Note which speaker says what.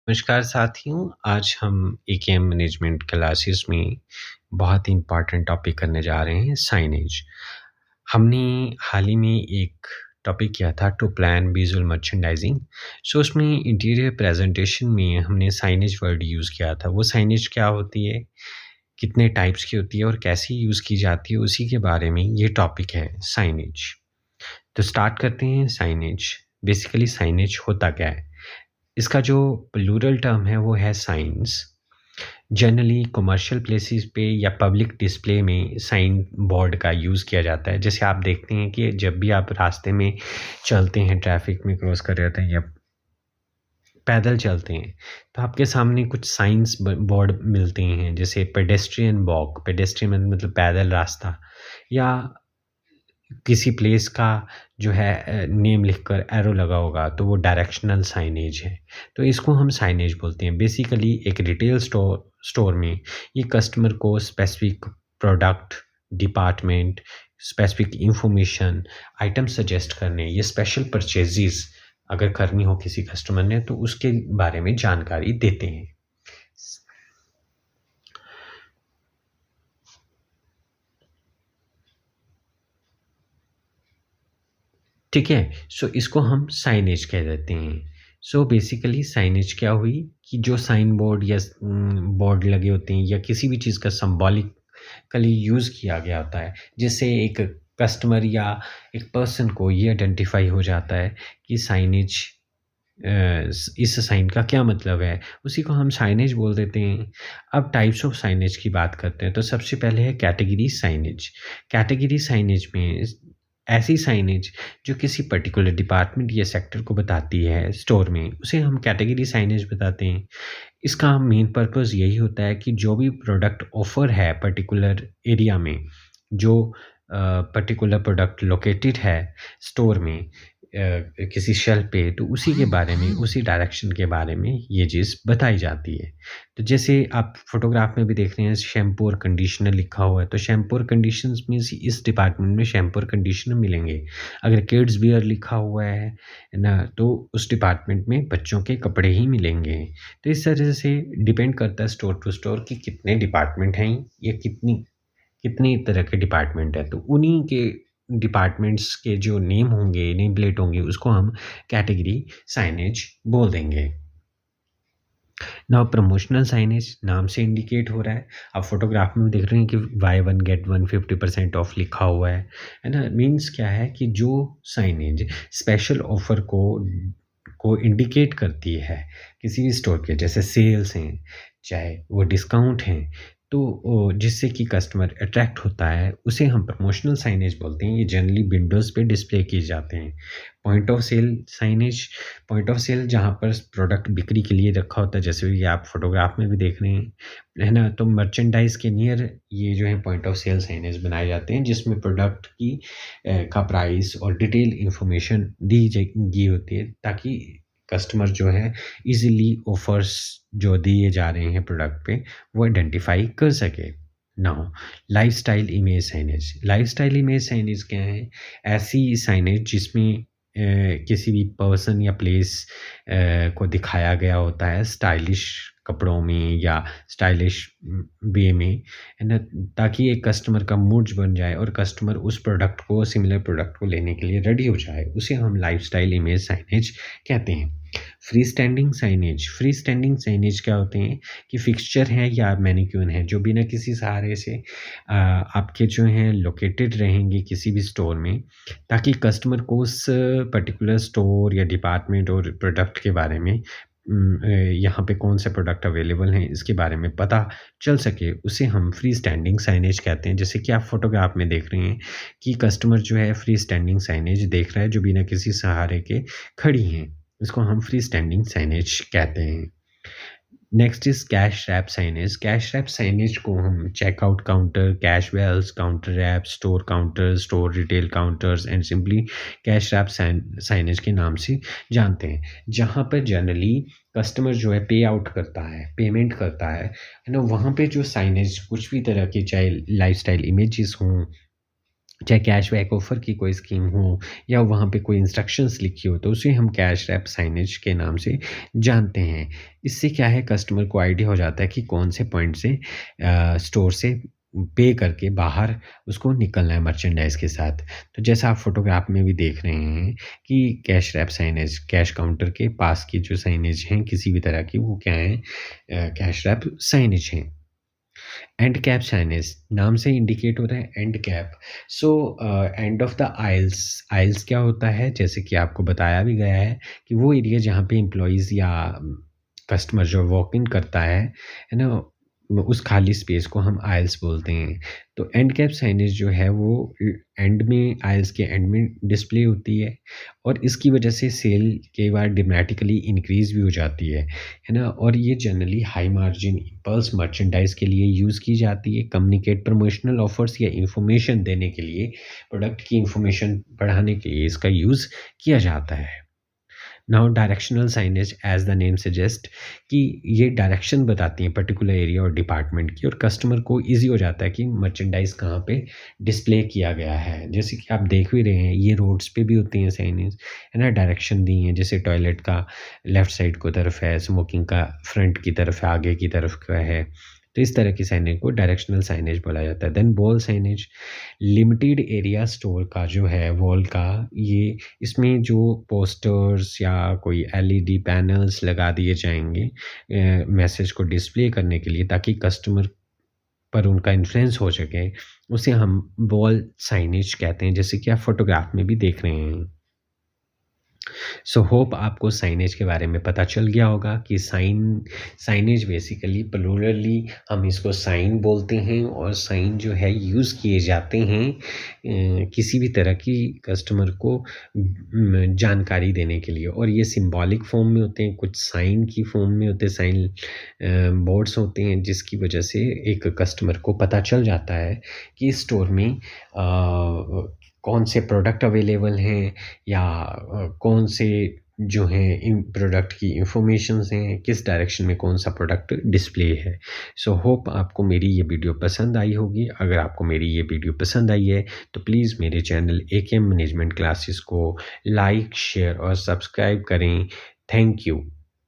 Speaker 1: नमस्कार साथियों, आज हम एकेएम मैनेजमेंट क्लासेस में बहुत ही इम्पोर्टेंट टॉपिक करने जा रहे हैं साइनेज। हमने हाल ही में एक टॉपिक किया था टू प्लान विजुअल मर्चेंडाइजिंग। सो उसमें इंटीरियर प्रेजेंटेशन में हमने साइनेज वर्ड यूज़ किया था। वो साइनेज क्या होती है, कितने टाइप्स की होती है और कैसे यूज़ की जाती है, उसी के बारे में ये टॉपिक है साइनेज। तो स्टार्ट करते हैं साइनेज। बेसिकली साइनेज होता क्या है? इसका जो प्लूरल टर्म है वो है साइन्स। जनरली कमर्शियल प्लेसेस पे या पब्लिक डिस्प्ले में साइन बोर्ड का यूज़ किया जाता है। जैसे आप देखते हैं कि जब भी आप रास्ते में चलते हैं, ट्रैफिक में क्रॉस कर रहे होते हैं या पैदल चलते हैं, तो आपके सामने कुछ साइंस बोर्ड मिलते हैं, जैसे पेडेस्ट्रियन वॉक, पेडेस्ट्रियन मतलब पैदल रास्ता, या किसी प्लेस का जो है नेम लिखकर एरो लगा होगा तो वो डायरेक्शनल साइनेज है। तो इसको हम साइनेज बोलते हैं। बेसिकली एक रिटेल स्टोर में ये कस्टमर को specific product, department, specific information, item suggest करने, ये स्पेशल परचेजेस अगर करनी हो किसी कस्टमर ने तो उसके बारे में जानकारी देते हैं। ठीक है, सो इसको हम साइनेज कह देते हैं। सो बेसिकली साइनेज क्या हुई कि जो साइन बोर्ड या बोर्ड लगे होते हैं या किसी भी चीज़ का सिंबॉलिकली यूज़ किया गया होता है, जिससे एक कस्टमर या एक पर्सन को ये आइडेंटिफाई हो जाता है कि साइनेज, इस साइन का क्या मतलब है, उसी को हम साइनेज बोल देते हैं। अब टाइप्स ऑफ साइनेज की बात करते हैं, तो सबसे पहले है कैटेगरी साइनेज। कैटेगरी साइनेज में ऐसी साइनेज जो किसी पर्टिकुलर डिपार्टमेंट या सेक्टर को बताती है स्टोर में, उसे हम कैटेगरी साइनेज बताते हैं। इसका मेन पर्पस यही होता है कि जो भी प्रोडक्ट ऑफर है पर्टिकुलर एरिया में, जो पर्टिकुलर प्रोडक्ट लोकेटेड है स्टोर में, किसी शेल्फ पे, तो उसी के बारे में, उसी डायरेक्शन के बारे में ये चीज़ बताई जाती है। तो जैसे आप फोटोग्राफ में भी देख रहे हैं शैम्पू और कंडीशनर लिखा हुआ है, तो शैम्पू और कंडीशनर्स मीन्स इस डिपार्टमेंट में शैम्पू और कंडीशनर मिलेंगे। अगर किड्स वियर लिखा हुआ है ना, तो उस डिपार्टमेंट में बच्चों के कपड़े ही मिलेंगे। तो इस तरह से डिपेंड करता है स्टोर टू स्टोर कि कितने डिपार्टमेंट हैं या कितनी कितनी तरह के डिपार्टमेंट हैं। तो उन्हीं के डिपार्टमेंट्स के जो नेम होंगे, नेम प्लेट होंगी, उसको हम कैटेगरी साइनेज बोल देंगे। नाउ प्रमोशनल साइनेज नाम से इंडिकेट हो रहा है, आप फोटोग्राफ में देख रहे हैं कि by one get one 50% of लिखा हुआ है ना। मीन्स क्या है कि जो साइनेज स्पेशल ऑफर को इंडिकेट करती है किसी भी स्टोर के, जैसे सेल्स हैं, चाहे वो डिस्काउंट हैं, तो जिससे कि कस्टमर अट्रैक्ट होता है, उसे हम प्रमोशनल साइनेज बोलते हैं। ये जनरली विंडोज़ पे डिस्प्ले किए जाते हैं। Point of sale signage, point of sale जहाँ पर प्रोडक्ट बिक्री के लिए रखा होता है, जैसे कि आप फोटोग्राफ में भी देख रहे हैं, है ना। तो मर्चेंडाइज के नियर ये जो है पॉइंट ऑफ सेल साइनेज बनाए जाते हैं, जिसमें प्रोडक्ट की का प्राइस और डिटेल इंफॉर्मेशन दी होती है, ताकि कस्टमर जो है इजीली ऑफर्स जो दिए जा रहे हैं प्रोडक्ट पे वो आइडेंटिफाई कर सके। Now lifestyle image signage. Lifestyle image signage क्या है? ऐसी साइनेज जिसमें किसी भी पर्सन या प्लेस को दिखाया गया होता है स्टाइलिश कपड़ों में या स्टाइलिश वे में, है ना, ताकि एक कस्टमर का मूड बन जाए और कस्टमर उस प्रोडक्ट को, सिमिलर प्रोडक्ट को लेने के लिए रेडी हो जाए। उसे हम लाइफस्टाइल इमेज साइनेज कहते हैं। Free standing signage. Free standing signage क्या होते हैं कि फिक्सचर है या मैनिक्यून है जो बिना किसी सहारे से आपके जो हैं लोकेटेड रहेंगे किसी भी स्टोर में, ताकि कस्टमर को उस पर्टिकुलर स्टोर या डिपार्टमेंट और प्रोडक्ट के बारे में, यहाँ पे कौन से प्रोडक्ट अवेलेबल हैं इसके बारे में पता चल सके। उसे हम फ्री स्टैंडिंग साइनेज कहते हैं। जैसे कि आप फोटोग्राफ में देख रहे हैं कि कस्टमर जो है फ्री स्टैंडिंग साइनेज देख रहा है जो बिना किसी सहारे के खड़ी हैं, इसको हम फ्री स्टैंडिंग साइनेज कहते हैं। Next is cash wrap signage. Cash wrap signage को हम checkout counter, cash wells, counter wrap, store counter, store retail counters and simply cash wrap signage के नाम से जानते हैं, जहाँ पर जनरली कस्टमर जो है पे आउट करता है, पेमेंट करता है ना, वहाँ पे जो साइनेज कुछ भी तरह के, चाहे लाइफस्टाइल इमेजेस हों चाहे कैशबैक ऑफ़र की कोई स्कीम हो या वहाँ पे कोई इंस्ट्रक्शंस लिखी हो, तो उसे हम कैश रैप साइनेज के नाम से जानते हैं। इससे क्या है, कस्टमर को आइडिया हो जाता है कि कौन से पॉइंट से स्टोर से पे करके बाहर उसको निकलना है मर्चेंडाइज़ के साथ। तो जैसा आप फ़ोटोग्राफ में भी देख रहे हैं कि cash wrap signage, cash counter के पास की जो साइनेज हैं किसी भी तरह की, वो क्या हैं, कैश रैप साइनेज हैं। एंड कैप साइनेज नाम से इंडिकेट होता है end cap. So end of the aisles, aisles क्या होता है, जैसे कि आपको बताया भी गया है कि वो एरिया जहाँ पे एम्प्लॉइज़ या कस्टमर जो वॉक इन करता है ना, उस खाली स्पेस को हम आइल्स बोलते हैं। तो एंड कैप साइनेज जो है वो एंड में, आइल्स के एंड में डिस्प्ले होती है, और इसकी वजह से सेल कई बार ड्रामेटिकली इंक्रीज़ भी हो जाती है ना? और ये generally high margin impulse merchandise के लिए यूज़ की जाती है, कम्युनिकेट प्रमोशनल ऑफ़र्स या इन्फॉर्मेशन देने के लिए, प्रोडक्ट की इन्फॉर्मेशन बढ़ाने के लिए इसका यूज़ किया जाता है। Now directional signage as the name suggest कि ये डायरेक्शन बताती हैं पर्टिकुलर एरिया और डिपार्टमेंट की, और कस्टमर को ईज़ी हो जाता है कि मर्चेंडाइज़ कहाँ पे डिस्प्ले किया गया है। जैसे कि आप देख भी रहे हैं, ये रोड्स पे भी होती हैं साइनेज, है ना? डायरेक्शन दी हैं, जैसे टॉयलेट का लेफ्ट साइड को तरफ है, स्मोकिंग का फ्रंट की तरफ है, आगे की तरफ का है। तो इस तरह की साइनेज को डायरेक्शनल साइनेज बोला जाता है। Then wall signage, limited area store का जो है वॉल का, ये इसमें जो पोस्टर्स या कोई एलईडी पैनल्स लगा दिए जाएँगे मैसेज को डिस्प्ले करने के लिए, ताकि कस्टमर पर उनका इन्फ्लुएंस हो सके, उसे हम वॉल साइनेज कहते हैं, जैसे कि आप फ़ोटोग्राफ में भी देख रहे हैं। सो होप आपको साइनेज के बारे में पता चल गया होगा कि साइनेज बेसिकली प्लूरली हम इसको साइन बोलते हैं, और साइन जो है यूज़ किए जाते हैं किसी भी तरह की कस्टमर को जानकारी देने के लिए, और ये सिंबॉलिक फॉर्म में होते हैं, कुछ साइन की फॉर्म में होते हैं, साइन बोर्ड्स होते हैं, जिसकी वजह से एक कस्टमर को पता चल जाता है कि स्टोर में कौन से प्रोडक्ट अवेलेबल हैं, या कौन से जो हैं इन प्रोडक्ट की इन्फॉर्मेशंस हैं, किस डायरेक्शन में कौन-सा प्रोडक्ट डिस्प्ले है। सो होप आपको मेरी ये वीडियो पसंद आई होगी। अगर आपको मेरी ये वीडियो पसंद आई है, तो प्लीज़ मेरे चैनल एकेएम मैनेजमेंट क्लासेस को लाइक, शेयर और सब्सक्राइब करें। Thank you.